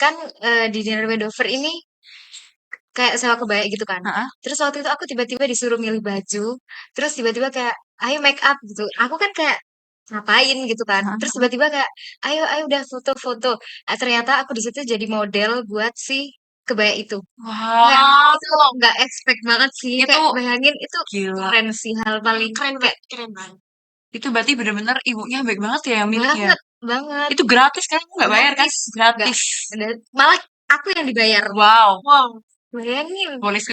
kan di dinner Wendover ini kayak sewa kebaya gitu kan. Heeh, Terus waktu itu aku tiba-tiba disuruh milih baju, terus tiba-tiba kayak ayo make up gitu. Aku kan kayak ngapain gitu kan. heeh, Terus heeh. tiba-tiba kayak ayo ayo udah foto-foto. Ternyata aku di situ jadi model buat si kebaya itu. Kayak itu Wow, nggak expect banget sih. itu Kayak bayangin itu gila. keren sih hal paling Keren kayak banget, keren banget. Itu berarti bener-bener ibunya baik banget ya yang milih ya. banget banget Itu gratis kan? Kamu nggak bayar kan? gratis. Nggak Gratis. malah aku yang dibayar. Wow. Wow. Bayangin. Boleh.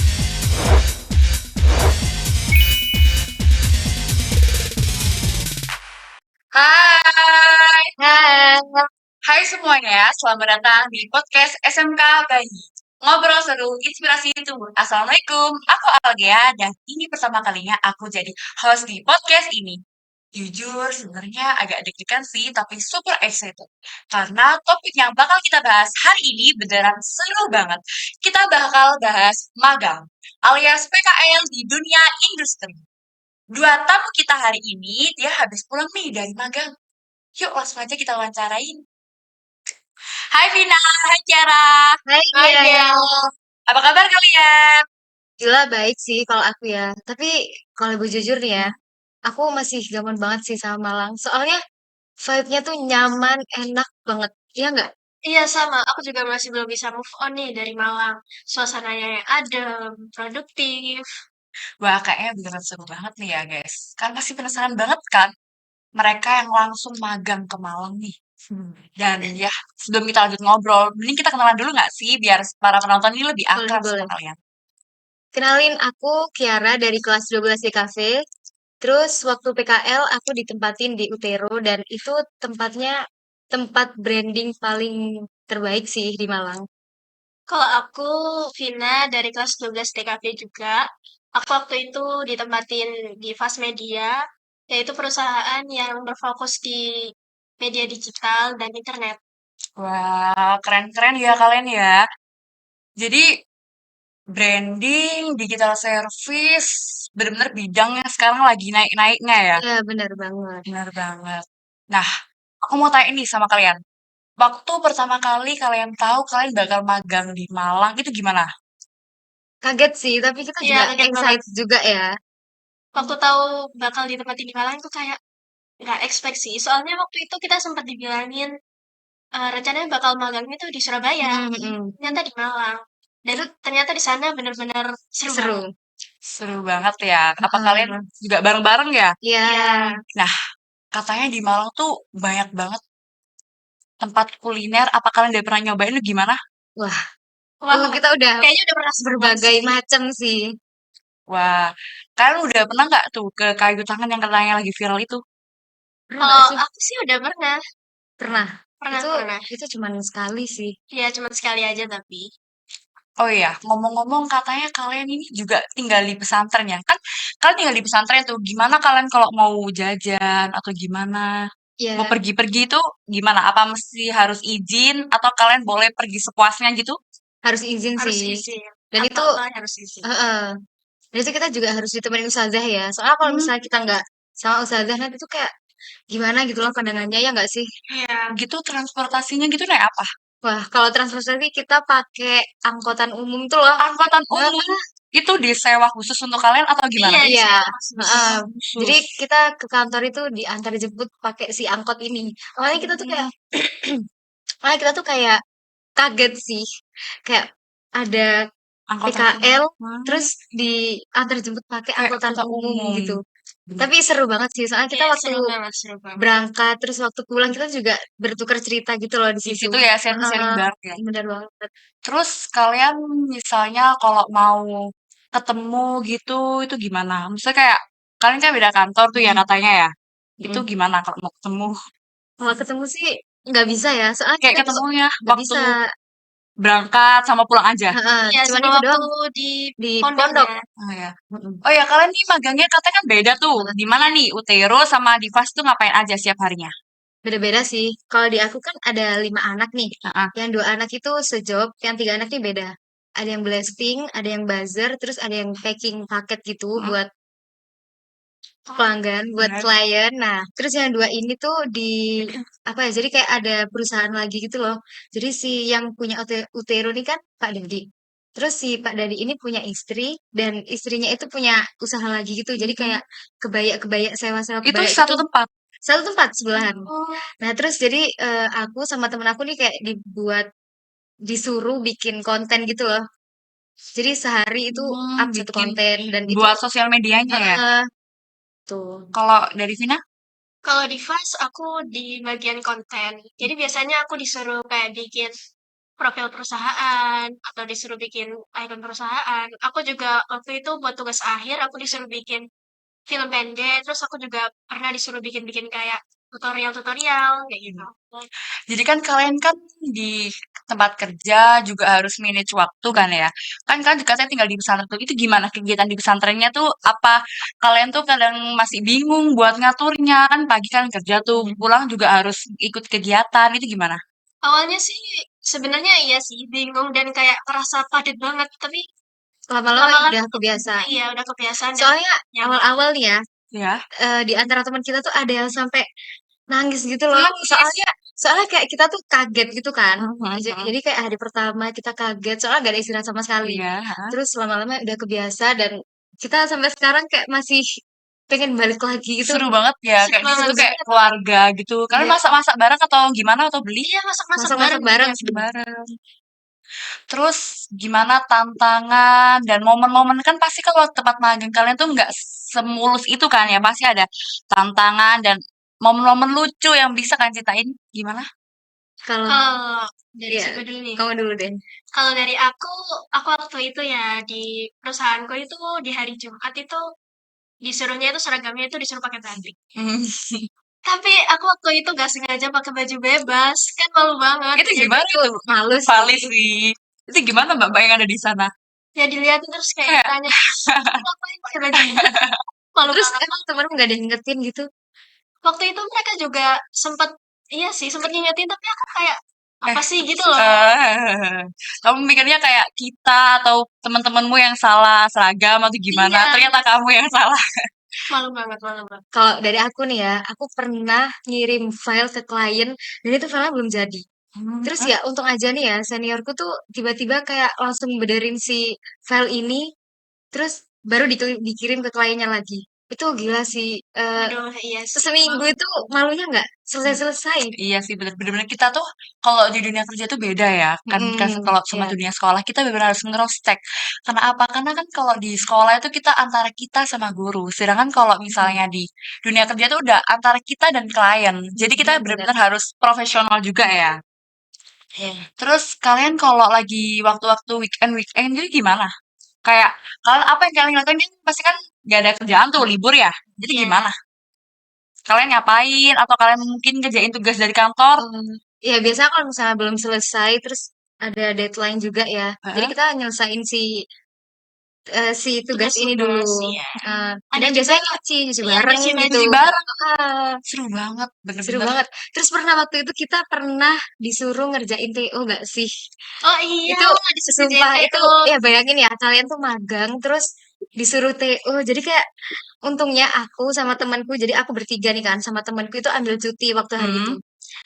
Hai. Hai. Hai semuanya, selamat datang di podcast SMK Bayi. Ngobrol seru, inspirasi tumbuh. Assalamualaikum, aku Algea dan ini pertama kalinya aku jadi host di podcast ini. Jujur, sebenarnya agak deg-degan sih, tapi super excited. Karena topik yang bakal kita bahas hari ini beneran seru banget. Kita bakal bahas magang, alias PKL di dunia industri. Dua tamu kita hari ini, dia habis pulang nih dari magang. Yuk langsung aja kita wawancarain. Hai Vina, hai Tiara. Hai Hai dia. dia. Apa kabar kalian? Gila baik sih kalau aku ya. Tapi kalau ibu jujur nih ya, Hmm, aku masih gaman banget sih sama Malang. Soalnya vibe-nya tuh nyaman, enak banget. Iya nggak? Iya sama, aku juga masih belum bisa move on nih dari Malang. Suasananya yang adem, produktif. Wah, kayaknya beneran seru banget nih ya guys. Kan pasti penasaran banget kan mereka yang langsung magang ke Malang nih. Dan ya, sebelum kita lanjut ngobrol, mending kita kenalan dulu nggak sih biar para penonton ini lebih Boleh, akrab sama boleh. kalian. Kenalin aku Kiara dari kelas 12 DKV. Terus waktu PKL aku ditempatin di Utero dan itu tempatnya tempat branding paling terbaik sih di Malang. Kalau aku, Vina dari kelas 12 TKP juga. Aku waktu itu ditempatin di Fast Media, yaitu perusahaan yang berfokus di media digital dan internet. Wah, keren-keren ya kalian ya. Jadi branding, digital service, bener-bener bidangnya sekarang lagi naik-naiknya ya. Iya, benar banget. Benar banget. Nah, aku mau tanya nih sama kalian. Waktu pertama kali kalian tahu kalian bakal magang di Malang itu gimana? Kaget sih, tapi kita Iya, juga kaget banget. excited juga ya. Waktu tahu bakal ditempatin di Malang tuh kayak nggak expect sih. Soalnya waktu itu kita sempat dibilangin rencananya bakal magangnya tuh di Surabaya, Hmm, hmm. ternyata di Malang. Dan Itu ternyata di sana bener-bener seru banget. seru. Seru banget ya. Apa kalian Heeh. juga bareng-bareng ya? Iya. Iya. Nah, katanya di Malang tuh banyak banget tempat kuliner. Apa kalian udah pernah nyobain itu gimana? Wah, Wah, kita udah kayaknya udah pernah semua berbagai sih. macam sih. Wah, kalian udah pernah nggak tuh ke kayu tangan yang katanya lagi viral itu? Pernah nggak Kalau sih? aku sih udah pernah. Pernah. Pernah, Itu pernah. itu cuman sekali sih. Iya, cuma sekali aja tapi. Oh iya, ngomong-ngomong katanya kalian ini juga tinggal di pesantren ya? Kan kalian tinggal di pesantren tuh. Gimana kalian kalau mau jajan atau gimana? Mau Ya, pergi-pergi itu gimana? Apa mesti harus izin atau kalian boleh pergi sepuasnya gitu? harus izin Harus sih. izin. Dan itu Apa-apa harus izin. heeh. Dan itu kita juga harus ditemenin ustazah ya. Soalnya kalau Hmm, misalnya kita nggak sama ustazah nanti tuh kayak gimana gitu loh pandangannya ya nggak sih? Iya. gitu transportasinya gitu naik apa? Wah, kalau transportasi kita pakai angkutan umum tuh loh. Angkutan umum. Heeh. Itu disewa khusus untuk kalian atau gimana? Iya, di Iya, sewa khusus. heeh. Jadi Khusus. kita ke kantor itu diantar jemput pakai si angkot ini. Awalnya kita tuh kayak, Hmm, awalnya kita tuh kayak kaget sih, kayak ada angkutan umum. PKL, Hmm, terus diantar jemput pakai kayak angkutan angkutan umum umum. gitu. Tapi seru banget sih, soalnya kita Iya, waktu seru banget, seru banget. berangkat, terus waktu pulang kita juga bertukar cerita gitu loh di Di situ. situ ya sharing-sharing Heeh, bareng ya. bener banget. Terus kalian misalnya kalau mau ketemu gitu, itu gimana? Maksudnya kayak kalian kan beda kantor tuh ya Mm-mm, katanya ya. Itu mm-mm. gimana kalau mau ketemu? Kalau ketemu sih nggak bisa ya, soalnya Kayak kita besok ketemunya nggak waktu bisa. berangkat sama pulang aja. Heeh, Iya, cuman sama itu waktu doang di di pondok. pondoknya. Oh ya. Mm-mm. Oh ya, kalian nih magangnya katanya kan beda tuh. Heeh, Di mana nih? Utero sama di Vas tuh ngapain aja setiap harinya? beda-beda sih. Kalau di aku kan ada 5 anak nih. Heeh. Yang 2 anak itu sejob, yang 3 anak ini beda. Ada yang blasting, ada yang buzzer, terus ada yang packing paket gitu Heeh. buat pelanggan buat Benar. klien. Nah, terus yang dua ini tuh apa ya? Jadi kayak ada perusahaan lagi gitu loh. Jadi si yang punya Utero ini kan Pak Dadi. Terus si Pak Dadi ini punya istri dan istrinya itu punya usaha lagi gitu. Jadi kayak kebaya-kebaya sewa-sewa Itu kebaya satu gitu. tempat. Satu tempat sebelahan. Oh, Nah, terus jadi aku sama temen aku nih kayak disuruh bikin konten gitu loh. Jadi sehari itu up satu Bikin konten dan itu buat sosial medianya ya. eh, tuh. Kalau dari Vina? kalau di Fast aku di bagian konten. Jadi biasanya aku disuruh kayak bikin profil perusahaan atau disuruh bikin icon perusahaan. Aku juga waktu itu buat tugas akhir aku disuruh bikin film pendek, terus aku juga pernah disuruh bikin-bikin kayak tutorial-tutorial kayak gitu. Jadi kan kalian kan di tempat kerja juga harus manage waktu kan ya. Kan kan katanya tinggal di pesantren tuh. Itu gimana kegiatan di pesantrennya tuh? Apa kalian tuh kadang masih bingung buat ngaturnya? Kan pagi kan kerja tuh, pulang juga harus ikut kegiatan. Itu gimana? Awalnya sih sebenarnya iya sih bingung dan kayak kerasa padat banget, tapi Lama-lama lama-lama udah kebiasaan. iya udah kebiasaan dan Soalnya nyaman. awal-awal nih ya, Ya. di antara teman kita tuh ada yang sampai nangis gitu loh. Nangis. Soalnya kayak kita tuh kaget gitu kan. Mhm. Jadi kayak hari pertama kita kaget soalnya gak ada istirahat sama sekali. Iya. Ha. Terus lama-lama udah kebiasa dan kita sampai sekarang kayak masih pengen balik lagi gitu. Seru banget ya. Asik Kayak di situ banget sih. kayak keluarga gitu. Kalian Iya, masak-masak bareng atau gimana? Atau beli? Iya, masak-masak masak-masak bareng bareng juga. sih. Bareng. Terus gimana tantangan dan momen-momen kan pasti kalau tempat magang kalian tuh nggak semulus itu kan ya pasti ada tantangan dan momen-momen lucu yang bisa kalian ceritain gimana? Kalau Kalau dari ya siapa dulu nih? kamu dulu deh. Kalau dari aku waktu itu ya di perusahaanku itu di hari Jumat itu disuruhnya itu seragamnya itu disuruh pakai batik. Hmm. Tapi aku waktu itu gak sengaja pakai baju bebas, kan malu banget. Itu Ya, gimana Itu itu? malu Valid sih. sih. Itu gimana Mbak yang ada di sana? ya dilihatin terus kayak Kayak ditanya, "Kamu ngapain pakai baju bebas?" Malu Terus banget. emang temenmu gak ada yang ngingetin gitu? Waktu itu mereka juga sempat, iya sih sempat ngingetin, tapi aku kayak eh apa sih gitu loh. kamu mikirnya kayak kita atau teman-temanmu yang salah seragam atau gimana? Iya, Ternyata kamu yang salah. malu banget, malu banget. Kalau dari aku nih ya, aku pernah ngirim file ke klien dan itu filenya belum jadi. Terus Hah? ya untung aja nih ya seniorku tuh tiba-tiba kayak langsung benerin si file ini, terus baru dikirim ke kliennya lagi. Itu gila sih. Aduh, iya sih. Seminggu itu malunya nggak selesai-selesai. Iya sih bener-bener kita tuh kalau di dunia kerja tuh beda ya kan kalau sama Ya. dunia sekolah kita benar-benar harus ngerostek karena apa karena kan kalau di sekolah itu kita antara kita sama guru sedangkan kalau misalnya di dunia kerja tuh udah antara kita dan klien jadi kita Benar-benar. benar-benar harus profesional juga ya Ya. terus kalian kalau lagi waktu-waktu weekend jadi gimana kayak kalian apa yang kalian lakukan kan pasti kan gak ada kerjaan tuh libur ya jadi Iya, gimana kalian ngapain atau kalian mungkin ngerjain tugas dari kantor. Ya biasanya kalau misalnya belum selesai, terus ada deadline juga ya. Jadi kita nyelesain si tugas ini dulu. tugas-tugas, iya. Ada Dan juga biasanya nyuci yang bareng nyuci gitu. baju. Cuci bareng. Ah, Seru banget, seru bener-bener. banget. Terus waktu itu kita pernah disuruh ngerjain TO nggak sih? Oh iya, Itu disuruh sumpah itu JTO. ya bayangin ya kalian tuh magang terus disuruh TO. Jadi kayak untungnya aku sama temanku, jadi aku bertiga nih kan sama temanku itu ambil cuti waktu hari itu. Hmm.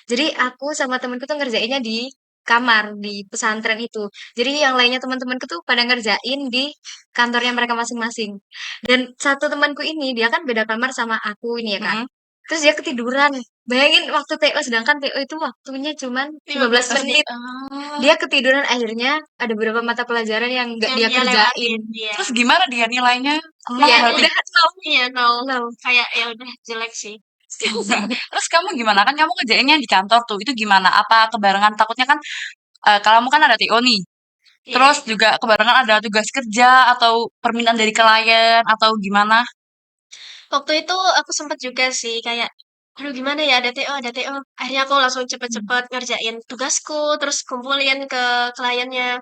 Jadi aku sama temenku tuh ngerjainnya di kamar di pesantren itu. Jadi yang lainnya teman-temanku tuh pada ngerjain di kantornya mereka masing-masing. Dan satu temanku ini dia kan beda kamar sama aku ini ya kan. Mm-mm. Terus dia ketiduran. Bayangin waktu TO sedangkan TO itu waktunya cuman 15 15 menit. menit. Dia ketiduran akhirnya ada beberapa mata pelajaran yang nggak Yang dia dia kerjain. lewatin, dia. Terus gimana dia nilainya? Nol Ya berarti. udah nol. Iya, nol. Nol. Kayak ya udah jelek sih. Terus kamu gimana? Kan kamu ngerjainnya di kantor tuh. Itu gimana? Apa kebarengan? Takutnya kan kamu kan ada TO nih. Iya. Terus juga kebarengan ada tugas kerja atau permintaan dari klien atau gimana? Waktu itu aku sempat juga sih kayak, aduh gimana ya ada TO, ada TO. Akhirnya aku langsung cepet-cepet ngerjain tugasku, terus kumpulin ke kliennya.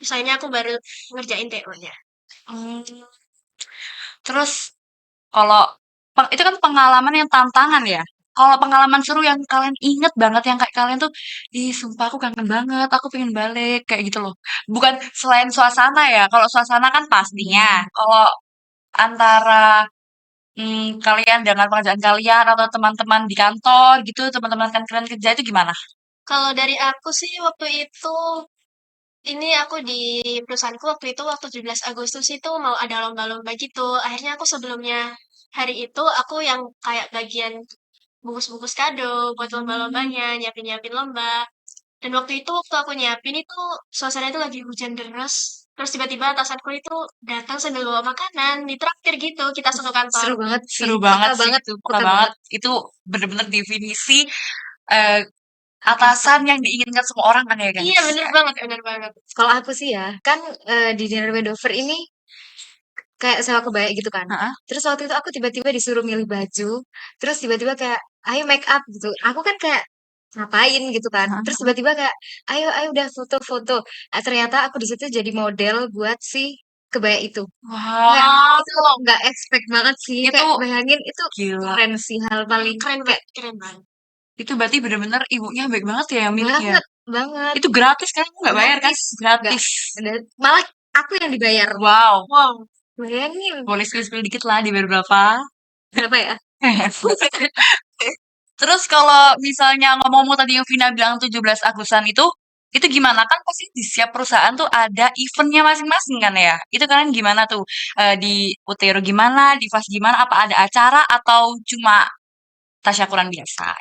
Misalnya aku baru ngerjain TO-nya. Hmm. Terus kalau itu kan pengalaman yang tantangan ya. Kalau pengalaman seru yang kalian inget banget yang kayak kalian tuh, ih sumpah aku kangen banget, aku pengen balik kayak gitu loh. Bukan selain suasana ya. Kalau suasana kan pastinya. Kalau antara kalian dengan pekerjaan kalian atau teman-teman di kantor gitu, teman-teman kan kalian kerja itu gimana? Kalau dari aku sih waktu itu, ini aku di perusahaanku waktu itu waktu 17 Agustus itu mau ada lomba-lomba gitu. Akhirnya aku sebelumnya hari itu aku yang kayak bagian bungkus-bungkus kado buat lomba-lombanya, nyiapin-nyiapin lomba. Dan waktu aku nyiapin itu suasana itu lagi hujan deras. Terus tiba-tiba atasanku itu datang sambil bawa makanan, ditraktir gitu kita satu kantor. Seru banget sih, Seru peka banget sih banget, itu, peka peka banget. banget. Itu bener-bener definisi eh, atasan yang diinginkan semua orang kan ya Iya, guys. bener banget, bener banget. Kalau aku sih ya, kan di dinner Wendover ini kayak sewa kebaya gitu kan. Heeh. Terus waktu itu aku tiba-tiba disuruh milih baju, terus tiba-tiba kayak, ayo make up gitu. Aku kan kayak ngapain gitu kan. Terus Heeh. tiba-tiba kayak, ayo, ayo udah foto-foto. Ternyata aku di situ jadi model buat si kebaya itu. Kayak itu Wow, nggak expect banget sih. itu Kayak bayangin itu gila. keren sih hal paling Keren kayak banget, keren banget. Itu berarti bener-bener ibunya baik banget ya yang milih ya. banget, banget. Itu gratis kan? Kamu nggak bayar kan? Gratis. Nggak, Gratis. malah aku yang dibayar. Wow. Wow. Bayangin Boleh spill-spill dikit lah dibayar berapa? berapa ya? Terus kalau misalnya ngomong-ngomong tadi yang Vina bilang 17 Agustusan itu gimana? Kan pasti di setiap perusahaan tuh ada eventnya masing-masing kan ya? Itu kalian gimana tuh? Di Utero gimana? Di FAS gimana? Apa ada acara atau cuma tasyakuran biasa?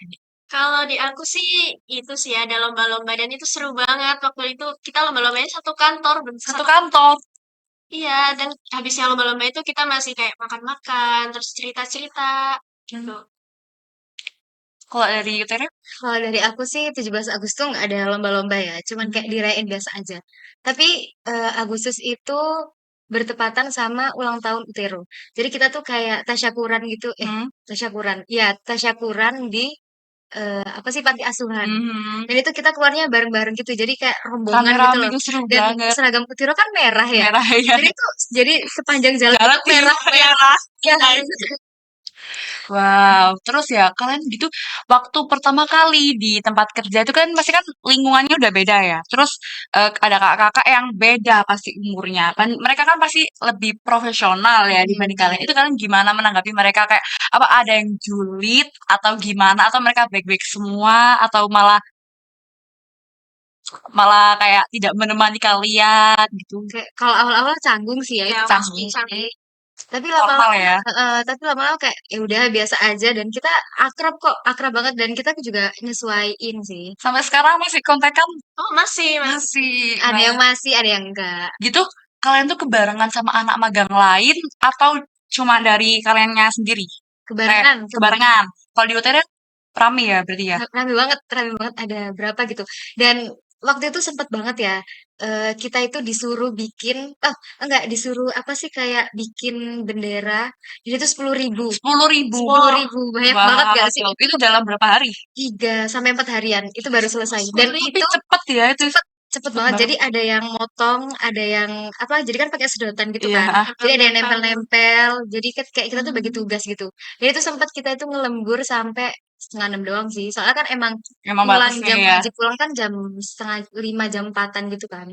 Kalau di aku sih itu sih ada lomba-lomba dan itu seru banget. Waktu itu kita lomba-lombanya satu kantor, Satu kantor. iya, dan habisnya lomba-lomba itu kita masih kayak makan-makan, terus cerita-cerita gitu. Kalau dari Utero? Kalau dari aku sih 17 Agustus nggak ada lomba-lomba ya, cuman kayak dirayain biasa aja. Tapi Agustus itu bertepatan sama ulang tahun Utero. Jadi kita tuh kayak tasyakuran gitu, Hmm. tasyakuran. Iya, tasyakuran di apa sih panti asuhan. Mhm. Dan itu kita keluarnya bareng-bareng gitu. Jadi kayak rombongan gitu Rame-rame loh. itu seru Dan banget. seragam Utero kan merah ya. Merah ya. Jadi tuh jadi sepanjang jalan itu Jalan tim merah-merah. merah. Ya, Wow, terus ya kalian gitu waktu pertama kali di tempat kerja itu kan pasti kan lingkungannya udah beda ya. Terus ada kakak-kakak yang beda pasti umurnya. Kan mereka kan pasti lebih profesional ya dibanding kalian. Itu kalian gimana menanggapi mereka kayak apa ada yang julid atau gimana atau mereka baik-baik semua atau malah malah kayak tidak menemani kalian gitu. kayak kalau awal-awal canggung sih ya, Ya, itu pasti pasti. sampai Tapi Normal lama-lama, ya. tapi lama-lama kayak ya udah biasa aja dan kita akrab kok, akrab banget dan kita juga nyesuaiin sih. Sampai sekarang masih kontekan oh masih, masih. masih. Ada Nah, yang masih, ada yang enggak. gitu, kalian tuh kebarengan sama anak magang lain atau cuma dari kaliannya sendiri? Kayak Kebarengan, kebarengan. Kalau di UTR rame ya berarti ya? rame banget ada berapa gitu. Dan waktu itu sempet banget ya, kita itu disuruh bikin, oh enggak disuruh apa sih kayak bikin bendera. Jadi itu 10.000, 10.000. 10.000 banyak banget Wow, gak sih? itu dalam berapa hari? 3 sampai 4 harian itu baru selesai. Dan Tapi itu cepet ya itu. cepet cepet Cepet banget. banget. Jadi ada yang motong, ada yang apa? Jadi kan pakai sedotan gitu Iya, kan. ah, Jadi ada yang Nempel-nempel. nempel-nempel. Jadi kan kayak kita tuh bagi tugas gitu. Jadi itu sempat kita itu ngelembur sampai setengah 6 doang sih. Soalnya kan emang memang pulang batasnya jam ya. wajib pulang kan jam setengah 5 jam 4-an gitu kan.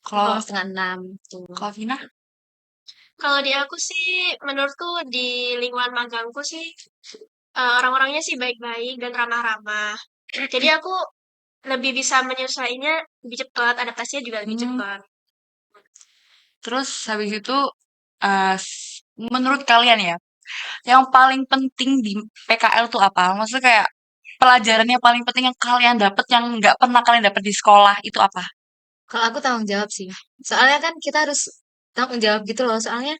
Kalau Pulang setengah 6 tuh. kalau Vina, Kalau di aku sih, menurutku di lingkungan magangku sih, orang-orangnya sih baik-baik dan ramah-ramah. Jadi aku lebih bisa menyelesaikannya lebih cepat, adaptasinya juga lebih hmm, cepat. terus habis itu menurut kalian ya, yang paling penting di PKL tuh apa? Maksudnya kayak pelajaran yang paling penting yang kalian dapat yang nggak pernah kalian dapat di sekolah itu apa? Kalau aku tanggung jawab sih. Soalnya kan kita harus tanggung jawab gitu loh. Soalnya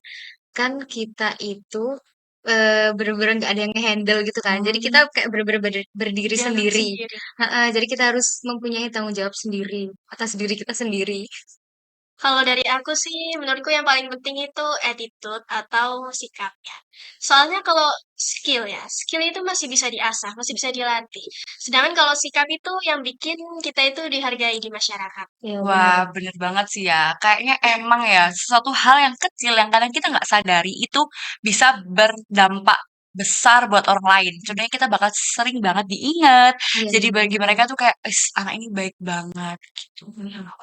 kan kita itu bener-bener nggak ada yang nge-handle gitu kan. Jadi kita Hmm. kayak bener-bener berdiri Jalan sendiri. sendiri. Heeh, jadi kita harus mempunyai tanggung jawab sendiri atas diri kita sendiri. Kalau dari aku sih, menurutku yang paling penting itu attitude atau sikap ya. Soalnya kalau skill ya, skill itu masih bisa diasah, masih bisa dilatih. Sedangkan kalau sikap itu yang bikin kita itu dihargai di masyarakat. Ya Wah, bener. bener banget sih ya. Kayaknya emang ya, sesuatu hal yang kecil yang kadang kita nggak sadari itu bisa berdampak besar buat orang lain. Contohnya kita bakal sering banget diingat. Iya, Jadi iya. bagi mereka tuh kayak, anak ini baik banget gitu.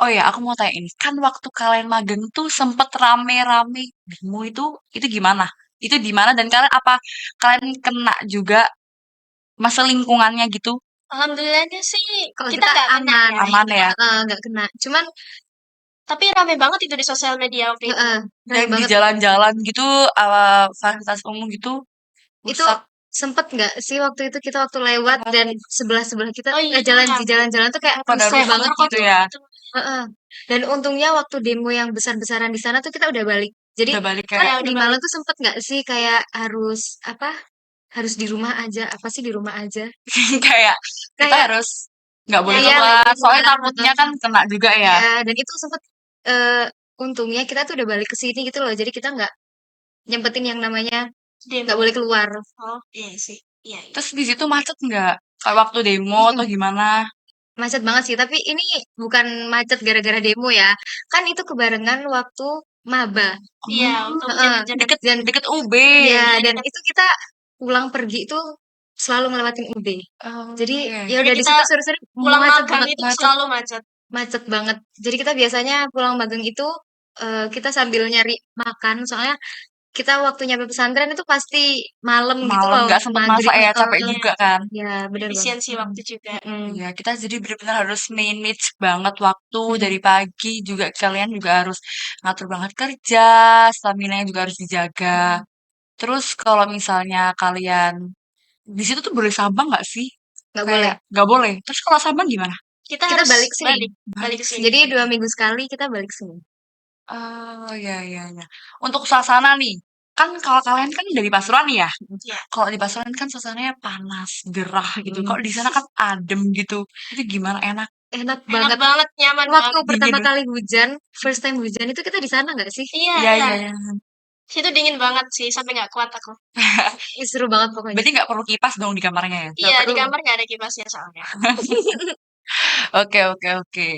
Oh ya, aku mau tanya ini. Kan waktu kalian magang tuh sempet rame-rame demo itu gimana? itu di mana dan kalian kena juga masa lingkungannya gitu? Alhamdulillahnya sih Kalau kita kita nggak kena aman, ya. Aman ya? nggak kena. Cuman Tapi rame banget itu di sosial media waktu itu. rame Yang di banget. jalan-jalan gitu, fasilitas umum gitu, Itu rusak. sempet nggak sih waktu itu kita waktu lewat dan sebelah-sebelah kita Oh iya, jalan di jalan-jalan tuh kayak Pada rusuh rusak banget gitu gitu. ya. Gitu. Heeh. Dan untungnya waktu demo yang besar-besaran di sana tuh kita udah balik. Jadi Udah balik kan kayak Ya di udah Malang balik. tuh sempet nggak sih kayak harus apa? Harus di rumah aja. Apa sih di rumah aja? kayak kita Kayak harus nggak boleh Ya, nggak keluar, boleh soalnya keluar. takutnya kan kena juga ya. Ya, dan itu sempet untungnya kita tuh udah balik ke sini gitu loh. Jadi kita nggak nyempetin yang namanya nggak demo. boleh keluar. Oh iya sih. Iya, iya. Terus di situ macet nggak? Kayak waktu demo atau Mm-mm. gimana? Macet banget sih, tapi ini bukan macet gara-gara demo ya. Kan itu kebarengan waktu maba. Iya, Oh, untuk Heeh. hujan-hujan. deket Dan deket UB. ya, Iya, dan dekat. itu kita pulang pergi itu selalu ngelewatin UB. Oh, Jadi iya. ya Jadi udah di kita situ sore-sore pulang macet magang banget, itu Macet. selalu macet. macet banget. Jadi kita biasanya pulang magang itu kita sambil nyari makan, soalnya kita waktu nyampe pesantren itu pasti malam gitu Malam loh, nggak sempet masak maghrib. ya, capek Iya, juga kan. Ya, bener banget. efisiensi waktu juga. Mm-mm. Iya, kita jadi benar-benar harus manage banget waktu Mm-mm. dari pagi juga kalian juga harus ngatur banget kerja, stamina juga harus dijaga. Terus kalau misalnya kalian di situ tuh boleh sambang nggak sih? Nggak boleh. Kayak nggak boleh. Terus kalau sambang gimana? Kita Kita harus balik sini. balik Balik ke sini. Jadi sini. 2 minggu sekali kita balik sini. Oh ya ya ya. Untuk suasana nih, kan kalau kalian kan dari Pasuruan nih ya. Ya, Kalau di Pasuruan kan suasananya panas, gerah gitu. Mm. Kalau di sana kan adem gitu. Itu gimana enak? Enak enak banget. banget, nyaman Waktu banget. Dingin pertama tuh. kali hujan, first time hujan itu kita di sana nggak sih? Iya, Iya iya. iya iya. Situ dingin banget sih, sampai nggak kuat aku. Ih, seru banget pokoknya. Berarti nggak perlu kipas dong di kamarnya ya? Nggak Iya, di perlu. kamar nggak ada kipasnya soalnya. Oke oke oke.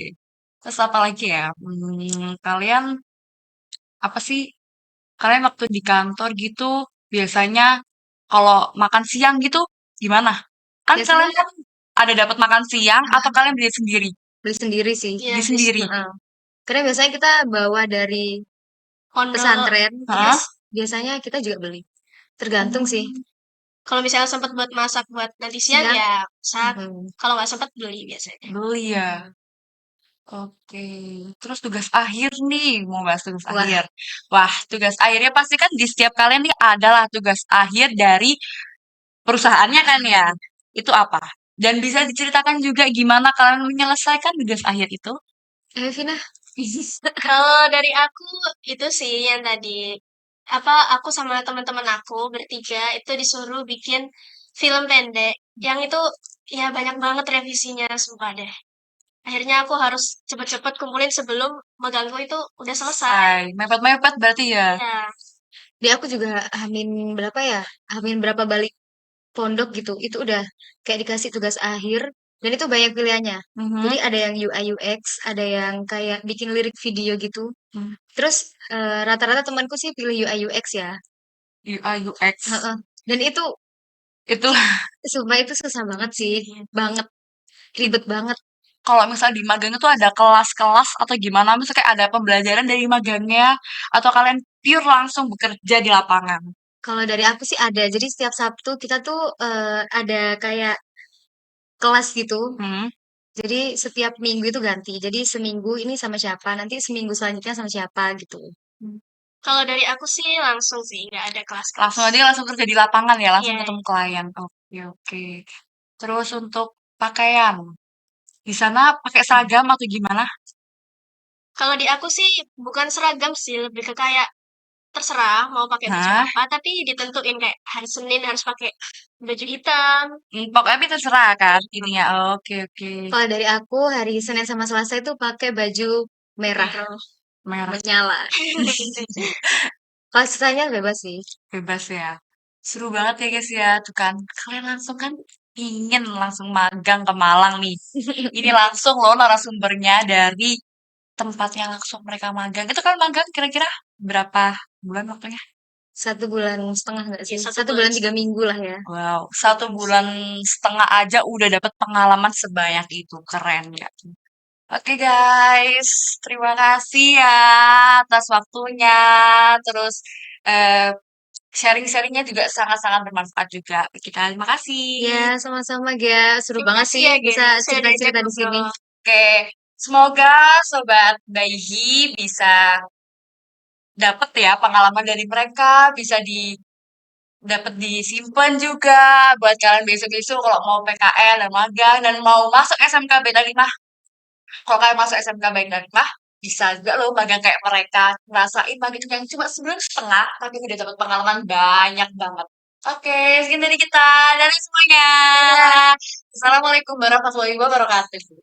Terus apa lagi ya? Kalian apa sih? Kalian waktu di kantor gitu biasanya kalau makan siang gitu gimana? Kan Biasanya kalian kan ada dapat makan siang atau kalian beli sendiri? beli sendiri sih. Iya, Beli di sendiri. Heeh. Karena biasanya kita bawa dari pondok. pesantren, terus Hah? biasanya kita juga beli. Tergantung sih. Oh, Kalau misalnya sempat buat masak buat nanti siang Siang, ya masak. mhm. Kalau nggak sempat beli biasanya. beli ya. Oke. Terus tugas akhir nih, mau bahas tugas Wah, akhir. Wah, tugas akhirnya pasti kan di setiap kalian nih adalah tugas akhir dari perusahaannya kan ya? Itu apa? Dan bisa diceritakan juga gimana kalian menyelesaikan tugas akhir itu? Vina, Kalau dari aku itu sih yang tadi apa aku sama teman-teman aku bertiga itu disuruh bikin film pendek yang itu ya banyak banget revisinya sumpah deh. Akhirnya aku harus cepet-cepet kumpulin sebelum magangku itu udah selesai. Selesai. Mepet-mepet berarti ya? Ya, di aku juga Hamin berapa ya? Hamin berapa balik pondok gitu. Itu udah kayak dikasih tugas akhir dan itu banyak pilihannya. Jadi Mhm. ada yang UI UX, ada yang kayak bikin lirik video gitu. Hmm. Terus rata-rata temanku sih pilih UI UX ya. UI UX. Heeh. Dan itu Itu sumpah itu susah banget sih, banget, ribet banget. kalau misalnya di magang itu ada kelas-kelas atau gimana? Misalnya kayak ada pembelajaran dari magangnya atau kalian pure langsung bekerja di lapangan? Kalau dari aku sih ada. Jadi setiap Sabtu kita tuh ada kayak kelas gitu. Hmm. Jadi setiap minggu itu ganti. Jadi seminggu ini sama siapa, nanti seminggu selanjutnya sama siapa gitu. kalau dari aku sih langsung sih nggak ada kelas-kelas. Langsung aja langsung kerja di lapangan ya, langsung Iya, ketemu klien. Oke, oke. Terus untuk pakaian, di sana pakai seragam atau gimana? kalau di aku sih bukan seragam sih, lebih ke kayak terserah mau pakai baju Hah? apa, tapi ditentuin kayak hari Senin harus pakai baju hitam. Pokoknya tapi terserah kan ininya. Oke, oke. Kalau dari aku hari Senin sama Selasa itu pakai baju merah Gitu. Merah menyala. Kalau sisanya bebas sih. bebas ya. Seru banget ya guys ya, tuh kan. Kalian langsung kan ingin langsung magang ke Malang nih. Ini langsung loh narasumbernya dari tempatnya langsung mereka magang. Itu kan magang kira-kira berapa bulan waktunya? 1 bulan setengah nggak Ya sih? satu Satu bulan bulan 3 minggu lah ya. Wow, 1 bulan setengah aja udah dapat pengalaman sebanyak itu. Keren ya. Oke guys, terima kasih ya atas waktunya. Terus eh, Sharing-sharingnya juga sangat-sangat bermanfaat juga bagi kita. Terima kasih. Ya, sama-sama Gia. Seru Terima banget kasih sih ya, bisa Gea, sudah diajak cerita-cerita di sini. ngobrol. Oke, semoga Sobat Bayi bisa dapet ya pengalaman dari mereka, bisa dapat disimpan juga buat kalian besok-besok kalau mau PKL dan magang dan mau masuk SMK Beta 5. Kalau kalian masuk SMK Beta 5, bisa juga loh magang kayak mereka. Ngerasain magang yang cuma sebulan setengah, tapi udah dapat pengalaman banyak banget. Oke, sekian dari kita. Dadah semuanya. Dadah. Assalamualaikum warahmatullahi wabarakatuh.